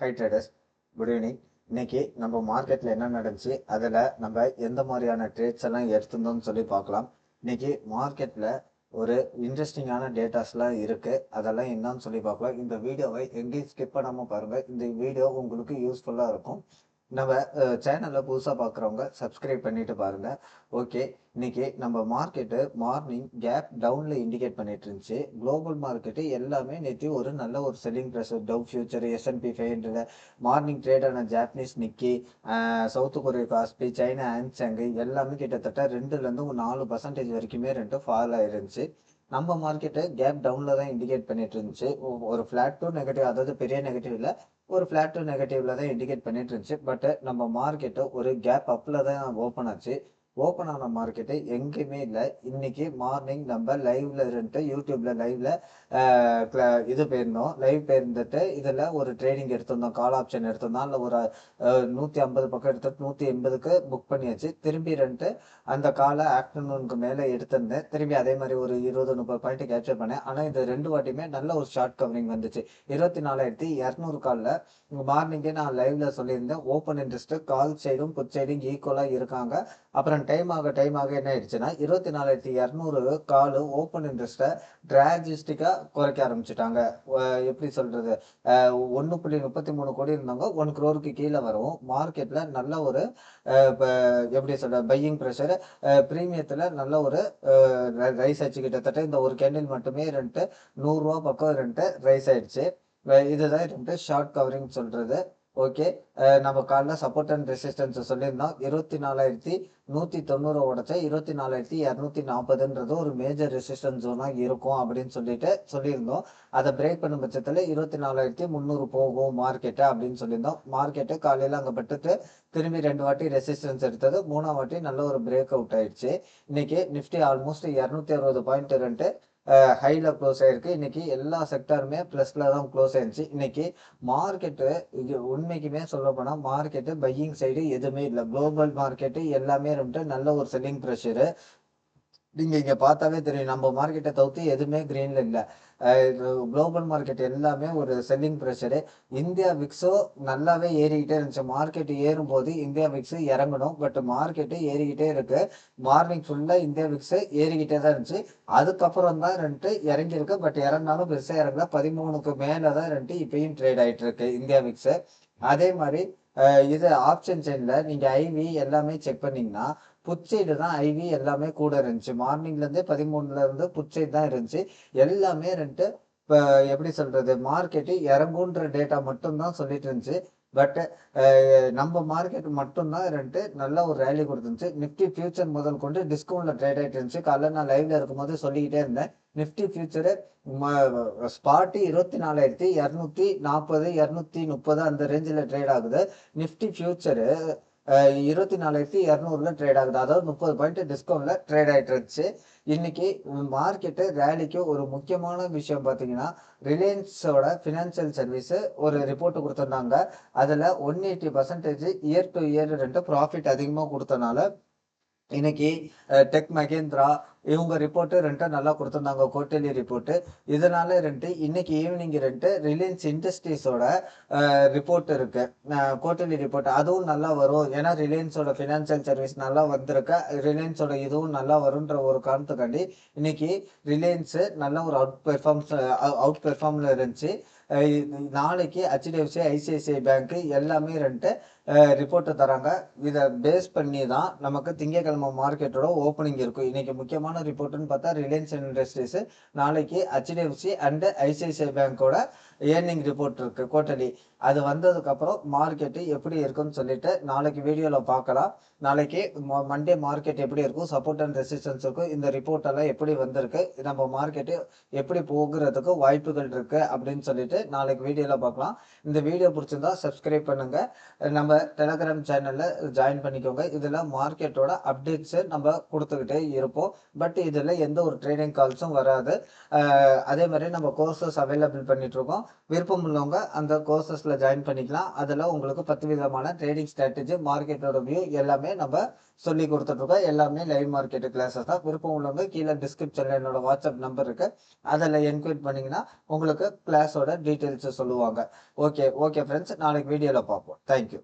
High traders, good evening. இன்னைக்கு நம்ம மார்க்கெட்ல என்ன நடந்துச்சு, அதில் நம்ம எந்த மாதிரியான ட்ரேட்ஸ் எல்லாம் எடுத்திருந்தோம்னு சொல்லி பார்க்கலாம். இன்னைக்கு மார்க்கெட்ல ஒரு இன்ட்ரெஸ்டிங்கான டேட்டாஸ்லாம் இருக்கு. அதெல்லாம் என்னன்னு சொல்லி பார்க்கலாம். இந்த வீடியோவை எங்கேயும் ஸ்கிப் பண்ணாம பாருங்க. இந்த வீடியோ உங்களுக்கு யூஸ்ஃபுல்லா இருக்கும். நம்ம சேனல்ல புதுசாக பார்க்குறவங்க சப்ஸ்கிரைப் பண்ணிட்டு பாருங்க. ஓகே, இன்னைக்கு நம்ம மார்க்கெட்டு மார்னிங் கேப் டவுன்ல இண்டிகேட் பண்ணிட்டு இருந்துச்சு. குளோபல் மார்க்கெட்டு எல்லாமே நேற்று ஒரு நல்ல ஒரு selling pressure. Dow future, S&P 500, morning trade ஆன Japanese Nikkei, South Korea Kospi, China Hang Seng எல்லாமே கிட்டத்தட்ட 2லேருந்து 4% வரைக்குமே ஃபால் ஆயிருந்துச்சு. நம்ம மார்க்கெட்டு கேப் டவுன்ல தான் இண்டிகேட் பண்ணிட்டு இருந்துச்சு. ஒரு ஃபிளாட் டு நெகட்டிவ், அதாவது பெரிய நெகட்டிவ் இல்ல, ஒரு ஃபிளாட் டு நெகட்டிவ்ல தான் இண்டிகேட் பண்ணிட்டு இருந்துச்சு. பட் நம்ம மார்க்கெட்டு ஒரு கேப் அப்ல தான் ஓப்பன் ஆச்சு. ஓப்பன் ஆன மார்க்கெட்டு எங்கேயுமே இல்லை. இன்னைக்கு மார்னிங் நம்ம லைவ்ல யூடியூப்ல லைவ்ல இது போயிருந்தோம். லைவ் போயிருந்துட்டு இதுல ஒரு ட்ரேடிங் எடுத்திருந்தோம். கால் ஆப்ஷன் எடுத்திருந்தோம். அதில் ஒரு 150 பக்கம் எடுத்துட்டு 180க்கு புக் பண்ணியாச்சு. திரும்பி அந்த காலை ஆஃப்டர்நூனுக்கு மேலே எடுத்திருந்தேன். திரும்பி அதே மாதிரி ஒரு 20-30 பாயிண்ட் கேப்சர் பண்ணேன். ஆனால் இந்த 2 வாட்டியுமே நல்ல ஒரு ஷார்ட் கவரிங் வந்துச்சு. 24,200 காலில் மார்னிங்கே நான் லைவ்ல சொல்லியிருந்தேன். ஓப்பன் இன்ட்ரெஸ்ட் கால் சைடும் புட் சைடும் ஈக்குவலா இருக்காங்க. அப்புறம் டைம் ஆக என்ன ஆயிடுச்சுன்னா 24,200 கால் ஓப்பன் இன்ட்ரெஸ்ட்டை டிராஜிஸ்டிக்கா குறைக்க ஆரம்பிச்சுட்டாங்க. எப்படி சொல்றது, 1.33 கோடி இருந்தவங்க 1 crore கீழே வரவும் மார்க்கெட்ல நல்ல ஒரு எப்படி சொல்ற பையிங் ப்ரெஷர், பிரீமியத்துல நல்ல ஒரு ரைஸ் ஆச்சு. கிட்டத்தட்ட இந்த ஒரு கேண்டில் மட்டுமே 100 ரூபா பக்கம் ரைஸ் ஆயிடுச்சு. இதுதான் ஷார்ட் கவரிங் சொல்றது. ஓகே, நம்ம காலைல சப்போர்ட் அண்ட் ரெசிஸ்டன்ஸ் சொல்லியிருந்தோம். 24,190 உடைச்சா 24,240 ஒரு மேஜர் ரெசிஸ்டன்ஸ் ஜோனா இருக்கும் அப்படின்னு சொல்லியிருந்தோம். அதை பிரேக் பண்ணும் பட்சத்துல 24,300 போகும் மார்க்கெட்டு அப்படின்னு சொல்லியிருந்தோம். மார்க்கெட்டு காலையில அங்க பட்டுட்டு திரும்பி 2 வாட்டி ரெசிஸ்டன்ஸ் எடுத்தது. 3ஆம் வாட்டி நல்ல ஒரு பிரேக் அவுட் ஆயிடுச்சு. இன்னைக்கு நிப்டி ஆல்மோஸ்ட் 260 பாயிண்ட் ஹைல க்ளோஸ் ஆயிருக்கு. இன்னைக்கு எல்லா செக்டாருமே பிளஸ்ல தான் க்ளோஸ் ஆயிருச்சு. இன்னைக்கு மார்க்கெட்டு உண்மைக்குமே சொல்ல போனா மார்க்கெட்டு பையிங் சைடு எதுவுமே இல்லை. குளோபல் மார்க்கெட்டு எல்லாமே நல்ல ஒரு செல்லிங் ப்ரெஷரு. நீங்க இங்க பார்த்தாவே தெரியும், நம்ம மார்க்கெட்டை தவிர்த்து எதுவுமே கிரீன்ல இல்ல. குளோபல் மார்க்கெட் எல்லாமே ஒரு செல்லிங் ப்ரெஷரு. இந்தியா விக்ஸோ நல்லாவே ஏறிக்கிட்டே இருந்துச்சு. மார்க்கெட் ஏறும் போது இந்தியா விக்ஸ் இறங்கணும், பட் மார்க்கெட்டு ஏறிக்கிட்டே இருக்கு. மார்னிங் ஃபுல்லா இந்தியா விக்ஸ் ஏறிக்கிட்டே தான் இருந்துச்சு. அதுக்கப்புறம் தான் இறங்கி இருக்கு. பட் இறங்கினாலும் பெருசா இறங்கல. 13க்கு மேலதான் இப்பயும் ட்ரேட் ஆயிட்டு இருக்கு இந்தியா விக்ஸ். அதே மாதிரி இது ஆப்ஷன் செயின்ல நீங்க ஐவி எல்லாமே செக் பண்ணீங்கன்னா புட் சைடு தான் ஐவி எல்லாமே கூட இருந்துச்சு. மார்னிங்ல இருந்தே 13ல இருந்து புட் சைடு தான் இருந்துச்சு. எல்லாமே இப்ப எப்படி சொல்றது, மார்க்கெட்டு இறங்குன்ற டேட்டா மட்டும்தான் சொல்லிட்டு இருந்துச்சு. பட் நம்ம மார்க்கெட் மட்டும்தான் நல்ல ஒரு ரேலி கொடுத்துருந்துச்சு. நிப்டி ஃபியூச்சர் முதல் கொண்டு டிஸ்கவுண்ட்ல ட்ரேட் ஆயிட்டு இருந்துச்சு. காலைல நான் லைவ்ல இருக்கும்போது சொல்லிக்கிட்டே இருந்தேன். நிப்டி ஃபியூச்சரு ஸ்பாட்டு 24,240 230 அந்த ரேஞ்சில் ட்ரேட் ஆகுது. நிப்டி ஃபியூச்சரு 24,200ல ட்ரேட் ஆகுது. அதாவது 30 பாயிண்ட் டிஸ்கவுண்ட்ல ட்ரேட் ஆயிட்டு இருந்துச்சு. இன்னைக்கு மார்க்கெட்டு ரேலிக்கு ஒரு முக்கியமான விஷயம் பார்த்தீங்கன்னா, ரிலையன்ஸோட ஃபினான்சியல் சர்வீஸ் ஒரு ரிப்போர்ட் கொடுத்திருந்தாங்க. அதுல 180% இயர் டு இயர் ப்ராஃபிட் அதிகமாக கொடுத்தனால இன்னைக்கு டெக் மகேந்திரா இவங்க ரிப்போர்ட் நல்லா கொடுத்திருந்தாங்க, குவார்டர்லி ரிப்போர்ட். இதனால இன்னைக்கு ஈவினிங் ரிலையன்ஸ் இண்டஸ்ட்ரீஸோட ரிப்போர்ட் இருக்கு, குவார்டர்லி ரிப்போர்ட். அதுவும் நல்லா வரும். ஏன்னா ரிலையன்ஸோட ஃபினான்சியல் சர்வீஸ் நல்லா வந்திருக்கு. ரிலையன்ஸோட இதுவும் நல்லா வரும்ன்ற ஒரு காரணத்துக்காண்டி இன்னைக்கு ரிலையன்ஸ் நல்ல ஒரு அவுட் பெர்ஃபார்ம்ல இருந்துச்சு. நாளைக்கு HDFC, ICICI பேங்க் எல்லாமே ரிப்போர்ட் தராங்க. இதை பேஸ் பண்ணி தான் நமக்கு திங்கட்கிழமை மார்க்கெட்டோட ஓப்பனிங் இருக்கும். இன்னைக்கு முக்கியமான ரிப்போர்ட்னு பார்த்தா ரிலையன்ஸ் இண்டஸ்ட்ரீஸ், நாளைக்கு HDFC அண்ட் ICICI பேங்கோட ஏர்னிங் ரிப்போர்ட் இருக்கு குவார்டர்லி. அது வந்ததுக்கு அப்புறம் மார்க்கெட்டு எப்படி இருக்குன்னு சொல்லிட்டு நாளைக்கு வீடியோல பார்க்கலாம். நாளைக்கு மண்டே மார்க்கெட் எப்படி இருக்கும், சப்போர்ட் அண்ட் ரெசிஸ்டன்ஸ் இருக்கும், இந்த ரிப்போர்ட் எல்லாம் எப்படி வந்திருக்கு, நம்ம மார்க்கெட்டு எப்படி போகிறதுக்கு வாய்ப்புகள் இருக்கு அப்படின்னு சொல்லிட்டு நாளைக்கு வீடியோல பார்க்கலாம். இந்த வீடியோ பிடிச்சிருந்தா சப்ஸ்கிரைப் பண்ணுங்க. நம்ம டெலகிராம் சேனல்ல ஜாயின் பண்ணிக்கோங்க. இதுல மார்க்கெட்டோட அப்டேட்ஸ் நம்ம கொடுத்துக்கிட்டே இருப்போம். பட் இதுல எந்த ஒரு ட்ரேடிங் கால்ஸும் வராது. அதே மாதிரி நம்ம கோர்சஸ் அவைலபிள் பண்ணிட்டு இருக்கோம். விருப்பம் உள்ளவங்க அந்த கோர்சஸ்ல ஜாயின் பண்ணிக்கலாம். அதுல உங்களுக்கு 10 விதமான ட்ரேடிங் ஸ்ட்ராட்டஜி, மார்க்கெட்டோட வியூ எல்லாமே நம்ம சொல்லி கொடுத்துட்டு இருக்கோம். எல்லாமே லைவ் மார்க்கெட் கிளாஸஸ் தான். விருப்பம் உள்ளவங்க கீழே டிஸ்கிரிப்ஷன்ல என்னோட வாட்ஸ்அப் நம்பர் இருக்கு. அதில் என்கொயரி பண்ணீங்கன்னா உங்களுக்கு கிளாஸோட டீட்டெயில்ஸ் சொல்லுவாங்க. ஓகே ஓகே ஃப்ரெண்ட்ஸ், நாளைக்கு வீடியோவில் பார்ப்போம். தேங்க்யூ.